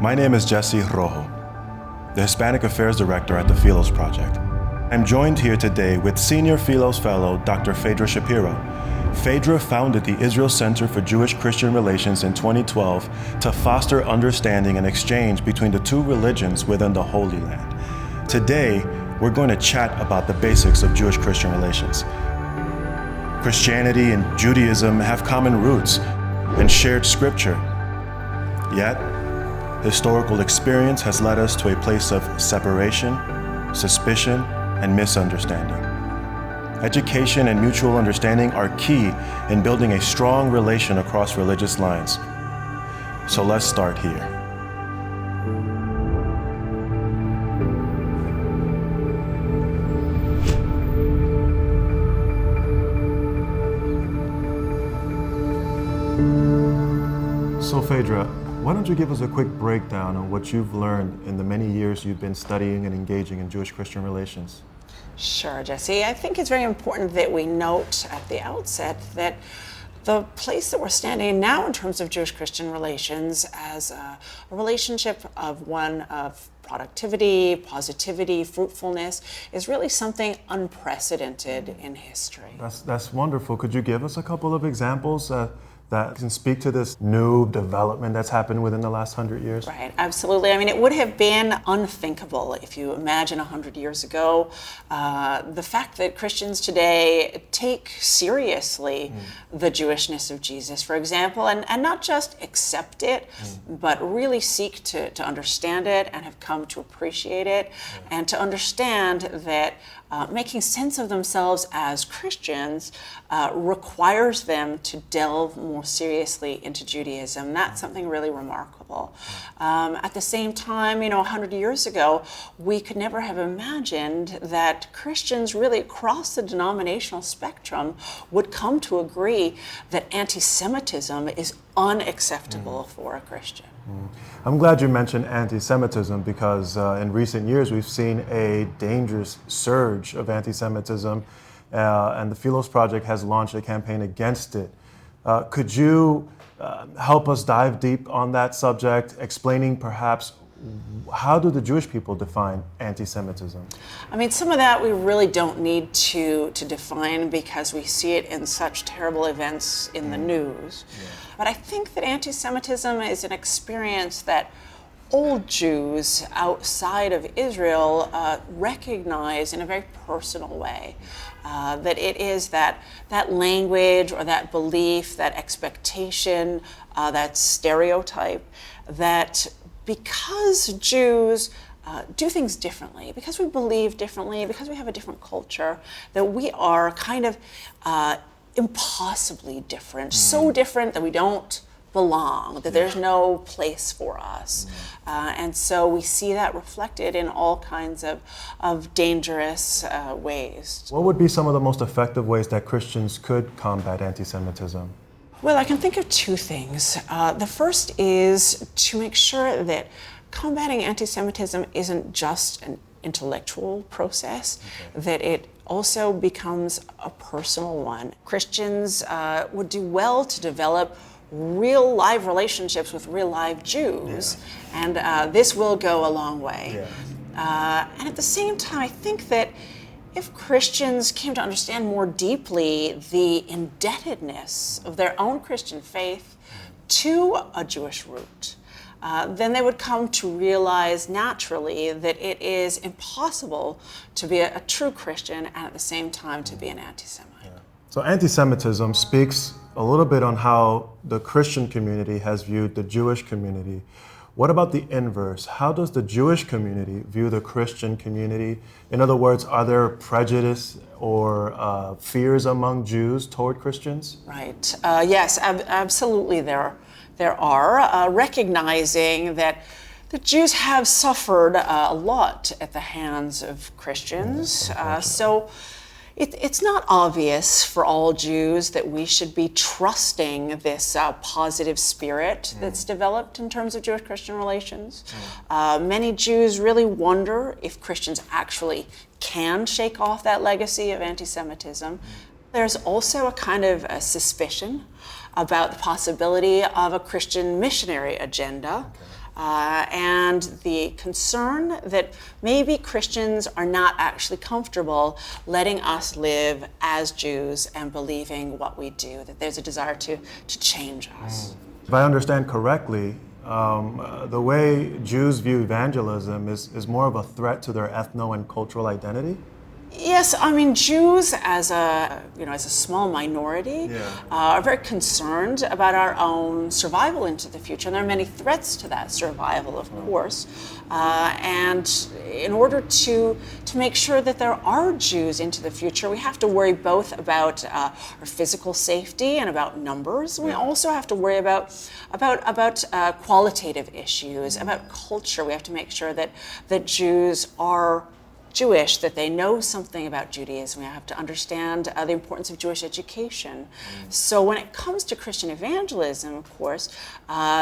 My name is Jesse Rojo, the Hispanic Affairs Director at the Philos Project. I'm joined here today with Senior Philos Fellow Dr. Faydra Shapiro. Faydra founded the Israel Center for Jewish-Christian Relations in 2012 to foster understanding and exchange between the two religions within the Holy Land. Today, we're going to chat about the basics of Jewish-Christian relations. Christianity and Judaism have common roots and shared scripture. Yet, historical experience has led us to a place of separation, suspicion, and misunderstanding. Education and mutual understanding are key in building a strong relation across religious lines. So let's start here. So Faydra, why don't you give us a quick breakdown on what you've learned in the many years you've been studying and engaging in Jewish-Christian relations? Sure, Jesse. I think it's very important that we note at the outset that the place that we're standing in now in terms of Jewish-Christian relations as a relationship of one of productivity, positivity, fruitfulness is really something unprecedented in history. That's wonderful. Could you give us a couple of examples that can speak to this new development that's happened within the last 100 years? Right, absolutely. I mean, it would have been unthinkable if you imagine 100 years ago, the fact that Christians today take seriously the Jewishness of Jesus, for example, and not just accept it, but really seek to understand it and have come to appreciate it, and to understand that making sense of themselves as Christians requires them to delve more seriously into Judaism. That's something really remarkable. At the same time, 100 years ago, we could never have imagined that Christians really across the denominational spectrum would come to agree that anti-Semitism is unacceptable for a Christian. I'm glad you mentioned anti-Semitism because in recent years we've seen a dangerous surge of anti-Semitism and the Philos Project has launched a campaign against it. Could you help us dive deep on that subject, explaining perhaps how do the Jewish people define anti-Semitism? I mean, some of that we really don't need to define because we see it in such terrible events in the news. But I think that anti-Semitism is an experience that old Jews outside of Israel recognize in a very personal way. That it is that language or that belief, that expectation, that stereotype, that because Jews do things differently, because we believe differently, because we have a different culture, that we are kind of impossibly different, so different that we don't belong, that there's no place for us. And so we see that reflected in all kinds of dangerous ways. What would be some of the most effective ways that Christians could combat anti-Semitism? Well, I can think of two things. The first is to make sure that combating anti-Semitism isn't just an intellectual process, that it also becomes a personal one. Christians would do well to develop real live relationships with real live Jews, and this will go a long way. And at the same time, I think that if Christians came to understand more deeply the indebtedness of their own Christian faith to a Jewish root, then they would come to realize naturally that it is impossible to be a true Christian and at the same time to be an anti-Semite. So anti-Semitism speaks a little bit on how the Christian community has viewed the Jewish community. What about the inverse? How does the Jewish community view the Christian community? In other words, are there prejudice or fears among Jews toward Christians? Right. Yes, absolutely there are. Recognizing that the Jews have suffered a lot at the hands of Christians. So it's not obvious for all Jews that we should be trusting this positive spirit that's developed in terms of Jewish-Christian relations. Many Jews really wonder if Christians actually can shake off that legacy of anti-Semitism. There's also a kind of a suspicion about the possibility of a Christian missionary agenda. and the concern that maybe Christians are not actually comfortable letting us live as Jews and believing what we do, that there's a desire to change us. If I understand correctly, the way Jews view evangelism is more of a threat to their ethno and cultural identity? Yes, I mean, Jews as a small minority are very concerned about our own survival into the future, and there are many threats to that survival, of course. And in order to make sure that there are Jews into the future, we have to worry both about our physical safety and about numbers. We also have to worry about qualitative issues, about culture. We have to make sure that Jews are Jewish, that they know something about Judaism. We have to understand the importance of Jewish education. So when it comes to Christian evangelism, of course,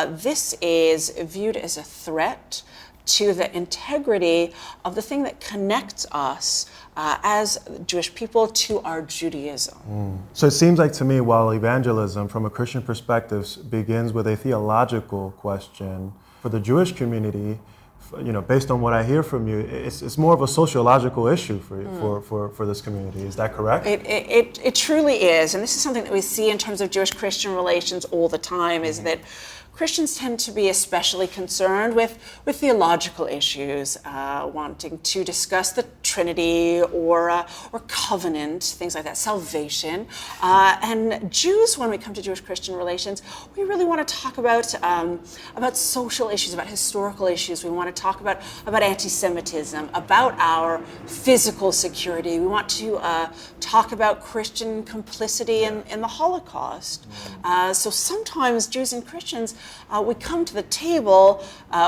this is viewed as a threat to the integrity of the thing that connects us as Jewish people to our Judaism. So it seems like to me, while evangelism from a Christian perspective begins with a theological question, for the Jewish community, based on what I hear from you, it's more of a sociological issue for this community. Is that correct? It truly is, and this is something that we see in terms of Jewish-Christian relations all the time, is that Christians tend to be especially concerned with theological issues, wanting to discuss the Trinity or covenant, things like that, salvation. And Jews, when we come to Jewish-Christian relations, we really want to talk about social issues, about historical issues. We want to talk about anti-Semitism, about our physical security. We want to talk about Christian complicity in the Holocaust. So sometimes Jews and Christians, we come to the table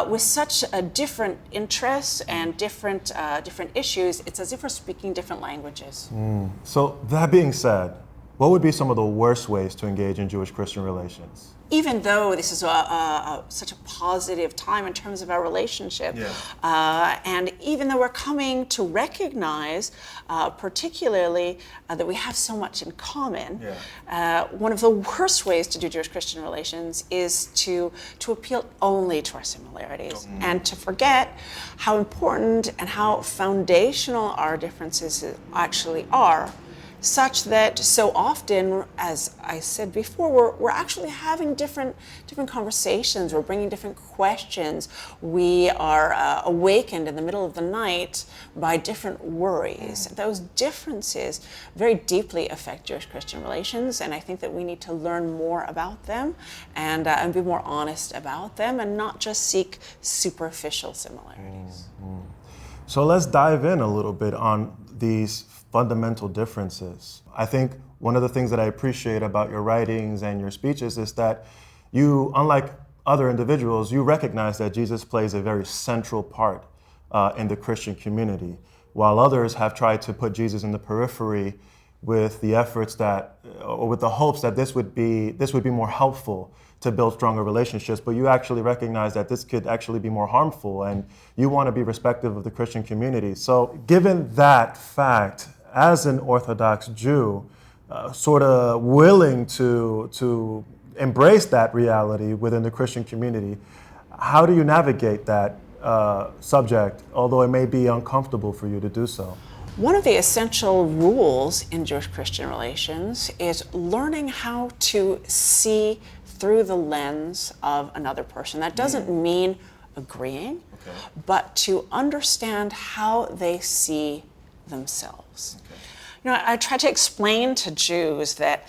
with such different interests and different issues. It's as if we're speaking different languages. So that being said, what would be some of the worst ways to engage in Jewish-Christian relations? Even though this is such a positive time in terms of our relationship, and even though we're coming to recognize, particularly, that we have so much in common, one of the worst ways to do Jewish-Christian relations is to appeal only to our similarities and to forget how important and how foundational our differences actually are. Such that so often, as I said before, we're actually having different conversations. We're bringing different questions. We are awakened in the middle of the night by different worries. Those differences very deeply affect Jewish-Christian relations, and I think that we need to learn more about them and be more honest about them, and not just seek superficial similarities. So let's dive in a little bit on these fundamental differences. I think one of the things that I appreciate about your writings and your speeches is that you, unlike other individuals, you recognize that Jesus plays a very central part in the Christian community, while others have tried to put Jesus in the periphery with the efforts or with the hopes that this would be more helpful to build stronger relationships, but you actually recognize that this could actually be more harmful, and you want to be respectful of the Christian community. So given that fact, as an Orthodox Jew, sort of willing to embrace that reality within the Christian community, how do you navigate that subject, although it may be uncomfortable for you to do so? One of the essential rules in Jewish-Christian relations is learning how to see through the lens of another person. That doesn't mean agreeing, but to understand how they see themselves. I try to explain to Jews that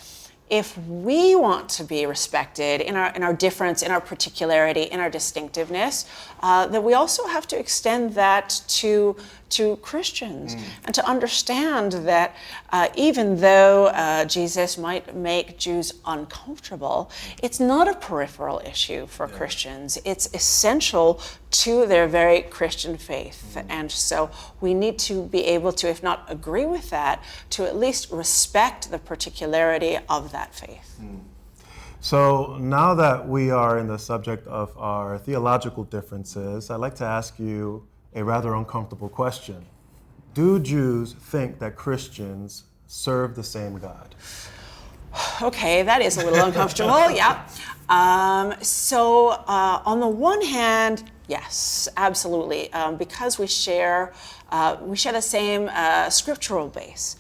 if we want to be respected in our difference, in our particularity, in our distinctiveness, that we also have to extend that to Christians, and to understand that even though Jesus might make Jews uncomfortable, it's not a peripheral issue for Christians. It's essential to their very Christian faith. And so we need to be able to, if not agree with that, to at least respect the particularity of that faith. So now that we are in the subject of our theological differences, I'd like to ask you a rather uncomfortable question. Do Jews think that Christians serve the same God? Okay, that is a little uncomfortable. Yeah. On the one hand, yes, absolutely, because we share the same scriptural base,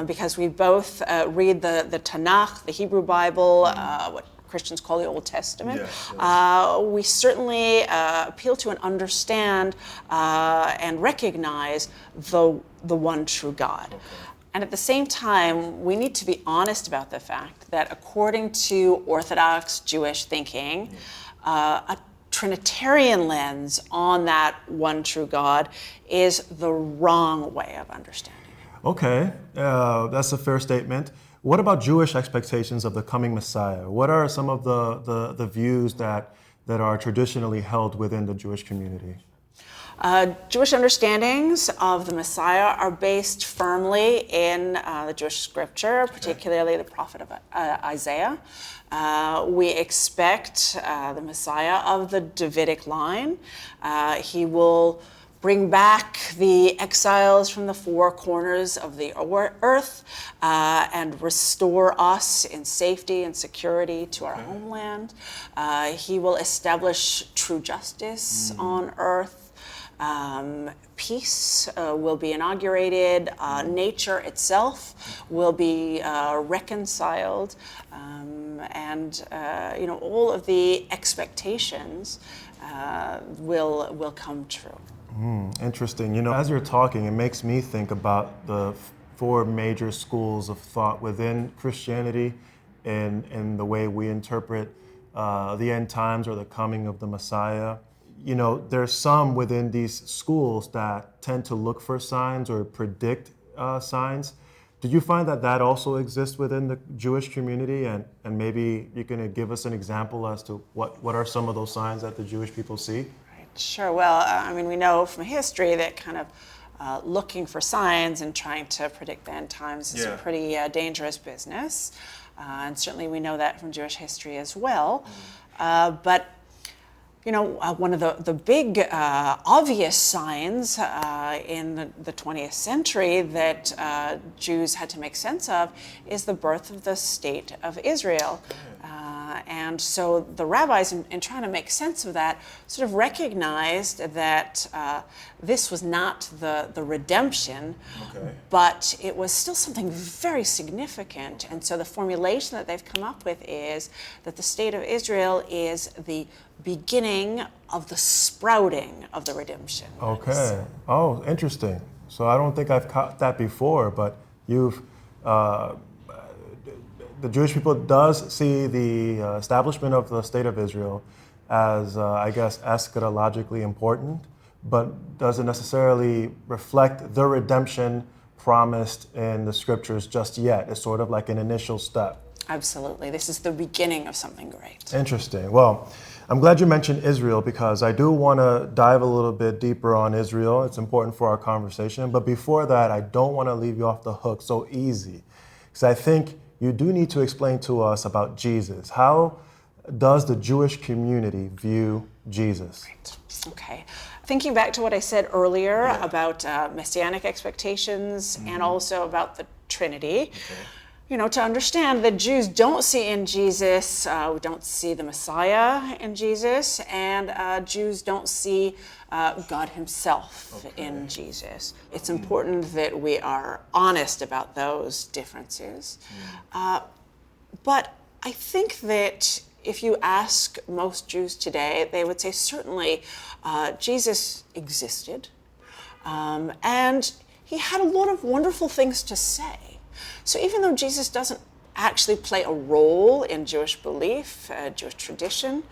because we both read the Tanakh, the Hebrew Bible, what Christians call the Old Testament. Yes. We certainly appeal to and understand and recognize the one true God. Okay. And at the same time, we need to be honest about the fact that according to Orthodox Jewish thinking, a Trinitarian lens on that one true God is the wrong way of understanding it. Okay, that's a fair statement. What about Jewish expectations of the coming Messiah? What are some of the views that are traditionally held within the Jewish community? Jewish understandings of the Messiah are based firmly in the Jewish scripture, particularly the prophet of Isaiah. We expect the Messiah of the Davidic line. He will bring back the exiles from the four corners of the earth and restore us in safety and security to our homeland. He will establish true justice on earth. Peace will be inaugurated. Nature itself will be reconciled, and all of the expectations will come true. Interesting. As you're talking, it makes me think about the four major schools of thought within Christianity and the way we interpret the end times or the coming of the Messiah. There's some within these schools that tend to look for signs or predict signs. Do you find that also exists within the Jewish community? And maybe you can give us an example as to what are some of those signs that the Jewish people see? Sure. Well, we know from history that kind of looking for signs and trying to predict the end times is a pretty dangerous business. And certainly we know that from Jewish history as well. But one of the big obvious signs in the 20th century that Jews had to make sense of is the birth of the state of Israel. And so the rabbis, in trying to make sense of that, sort of recognized that this was not the redemption, but it was still something very significant. And so the formulation that they've come up with is that the state of Israel is the beginning of the sprouting of the redemption. Okay. Oh, interesting. So I don't think I've caught that before, but you've... the Jewish people does see the establishment of the state of Israel as, eschatologically important, but doesn't necessarily reflect the redemption promised in the scriptures just yet. It's sort of like an initial step. Absolutely. This is the beginning of something great. Interesting. Well, I'm glad you mentioned Israel because I do want to dive a little bit deeper on Israel. It's important for our conversation. But before that, I don't want to leave you off the hook so easy because I think you do need to explain to us about Jesus. How does the Jewish community view Jesus? Right. Okay. Thinking back to what I said earlier about messianic expectations and also about the Trinity, to understand that Jews don't see in Jesus, we don't see the Messiah in Jesus, and Jews don't see God himself in Jesus. It's important that we are honest about those differences. But I think that if you ask most Jews today, they would say certainly Jesus existed, and he had a lot of wonderful things to say. So even though Jesus doesn't actually play a role in Jewish belief, Jewish tradition,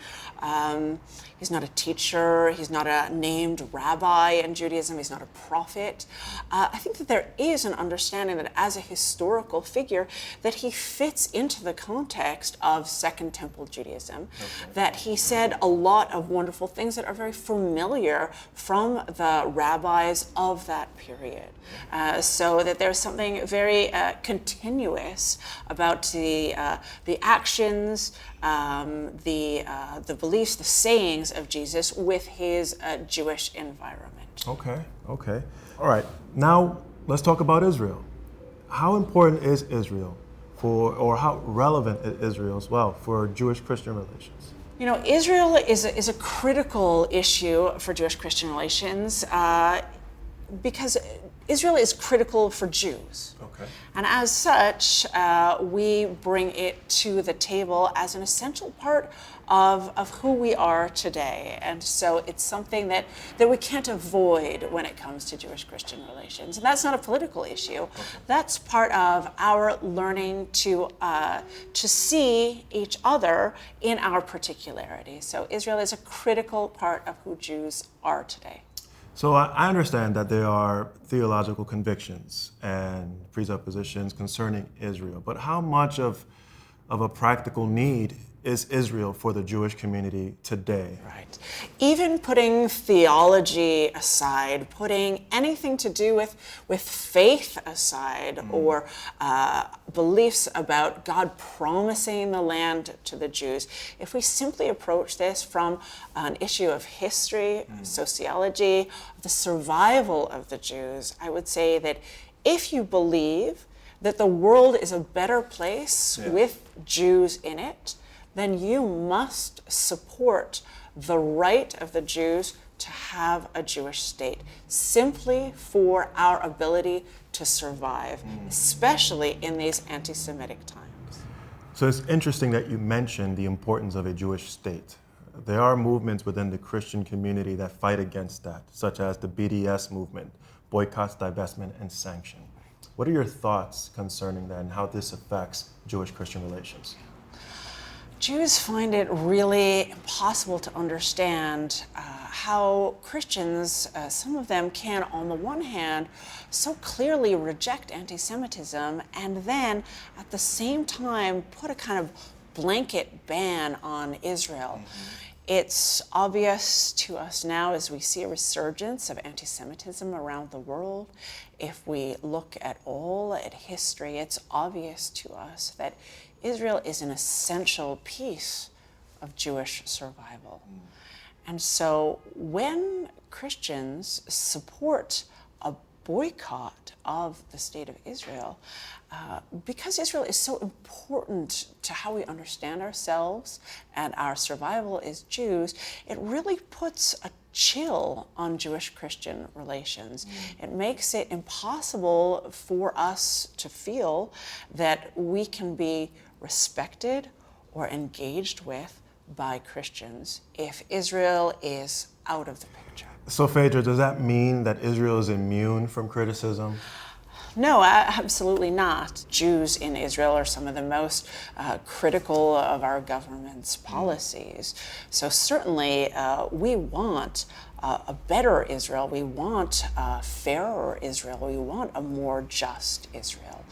he's not a teacher, he's not a named rabbi in Judaism, he's not a prophet. I think that there is an understanding that as a historical figure, that he fits into the context of Second Temple Judaism, that he said a lot of wonderful things that are very familiar from the rabbis of that period. So that there's something very continuous about the actions, the beliefs, the sayings of Jesus with his Jewish environment. Okay. All right. Now let's talk about Israel. How important is Israel or how relevant is Israel as well for Jewish-Christian relations? You know, Israel is a critical issue for Jewish-Christian relations because Israel is critical for Jews. Okay. And as such, we bring it to the table as an essential part of who we are today. And so it's something that we can't avoid when it comes to Jewish-Christian relations. And that's not a political issue. Okay. That's part of our learning to see each other in our particularity. So Israel is a critical part of who Jews are today. So I understand that there are theological convictions and presuppositions concerning Israel, but how much of a practical need is Israel for the Jewish community today? Right. Even putting theology aside, putting anything to do with faith aside, or beliefs about God promising the land to the Jews, if we simply approach this from an issue of history, sociology, the survival of the Jews, I would say that if you believe that the world is a better place with Jews in it, then you must support the right of the Jews to have a Jewish state, simply for our ability to survive, especially in these anti-Semitic times. So it's interesting that you mentioned the importance of a Jewish state. There are movements within the Christian community that fight against that, such as the BDS movement, boycotts, divestment, and sanction. What are your thoughts concerning that and how this affects Jewish-Christian relations? Jews find it really impossible to understand how Christians, some of them can, on the one hand, so clearly reject anti-Semitism and then at the same time put a kind of blanket ban on Israel. It's obvious to us now as we see a resurgence of anti-Semitism around the world. If we look at history, it's obvious to us that Israel is an essential piece of Jewish survival. And so when Christians support a boycott of the state of Israel, because Israel is so important to how we understand ourselves and our survival as Jews, it really puts a chill on Jewish-Christian relations. It makes it impossible for us to feel that we can be respected or engaged with by Christians if Israel is out of the picture. So Faydra, does that mean that Israel is immune from criticism? No, absolutely not. Jews in Israel are some of the most critical of our government's policies. So certainly we want a better Israel. We want a fairer Israel. We want a more just Israel.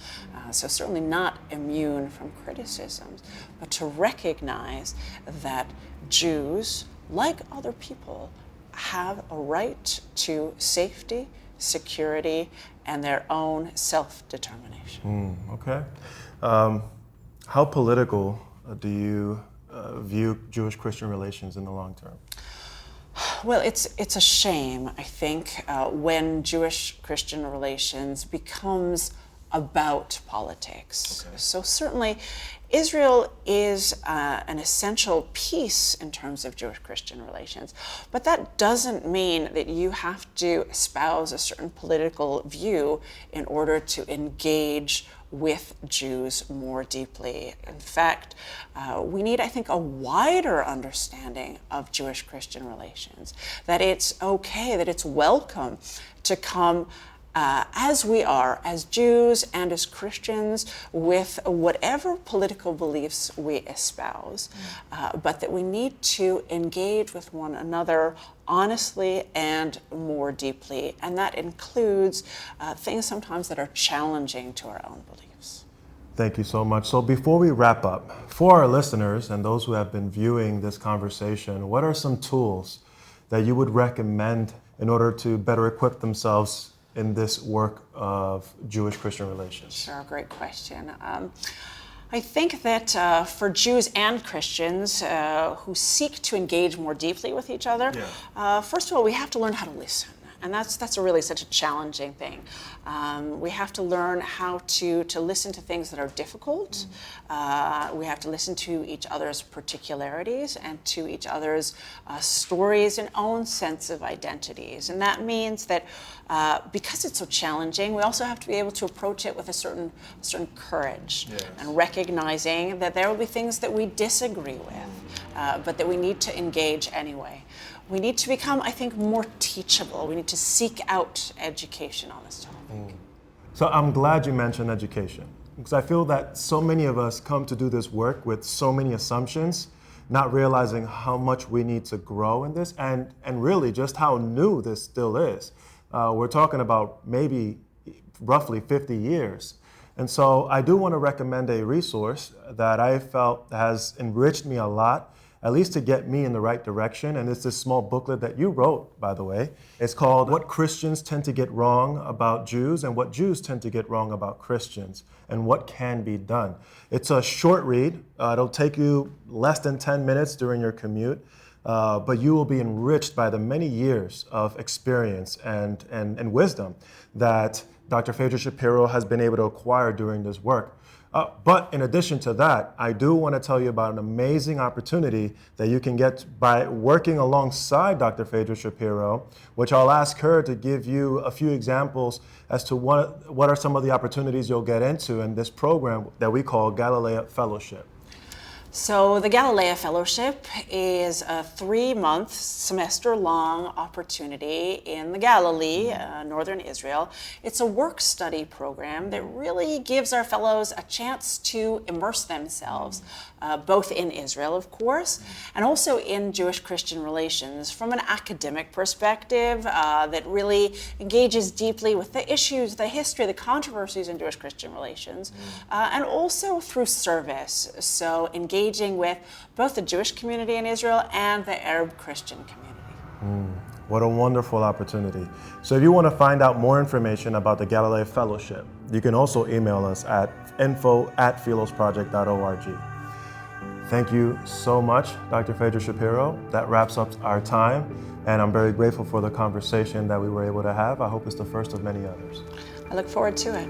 So certainly not immune from criticisms, but to recognize that Jews, like other people, have a right to safety, security, and their own self-determination. Okay. How political do you view Jewish-Christian relations in the long term? Well, it's a shame, I think, when Jewish-Christian relations becomes about politics. Okay. So certainly Israel is an essential piece in terms of Jewish-Christian relations, but that doesn't mean that you have to espouse a certain political view in order to engage with Jews more deeply. In fact, we need, I think, a wider understanding of Jewish-Christian relations, that it's okay, that it's welcome to come as we are, as Jews and as Christians, with whatever political beliefs we espouse, but that we need to engage with one another honestly and more deeply, and that includes things sometimes that are challenging to our own beliefs. Thank you so much. So before we wrap up, for our listeners and those who have been viewing this conversation, what are some tools that you would recommend in order to better equip themselves in this work of Jewish-Christian relations? Sure, great question. I think that for Jews and Christians who seek to engage more deeply with each other, first of all, we have to learn how to listen. And that's really such a challenging thing. We have to learn how to listen to things that are difficult. We have to listen to each other's particularities and to each other's stories and own sense of identities. And that means that because it's so challenging, we also have to be able to approach it with a certain courage, yes, and recognizing that there will be things that we disagree with, but that we need to engage anyway. We need to become, I think, more teachable. We need to seek out education on this topic. So I'm glad you mentioned education, because I feel that so many of us come to do this work with so many assumptions, not realizing how much we need to grow in this, and really just how new this still is. We're talking about maybe roughly 50 years. And so I do want to recommend a resource that I felt has enriched me a lot, at least to get me in the right direction. And it's this small booklet that you wrote, by the way. It's called What Christians Tend to Get Wrong About Jews and What Jews Tend to Get Wrong About Christians and What Can Be Done. It's a short read. It'll take you less than 10 minutes during your commute. But you will be enriched by the many years of experience and wisdom that Dr. Faydra Shapiro has been able to acquire during this work. But in addition to that, I do want to tell you about an amazing opportunity that you can get by working alongside Dr. Faydra Shapiro, which I'll ask her to give you a few examples as to what are some of the opportunities you'll get into in this program that we call Galilea Fellowship. So the Galilea Fellowship is a 3-month, semester-long opportunity in the Galilee, northern Israel. It's a work-study program that really gives our fellows a chance to immerse themselves, both in Israel, of course, and also in Jewish-Christian relations from an academic perspective that really engages deeply with the issues, the history, the controversies in Jewish-Christian relations, and also through service. So engaging with both the Jewish community in Israel and the Arab Christian community. What a wonderful opportunity. So if you want to find out more information about the Galilea Fellowship, you can also email us at info@philosproject.org. Thank you so much, Dr. Faydra Shapiro. That wraps up our time, and I'm very grateful for the conversation that we were able to have. I hope it's the first of many others. I look forward to it.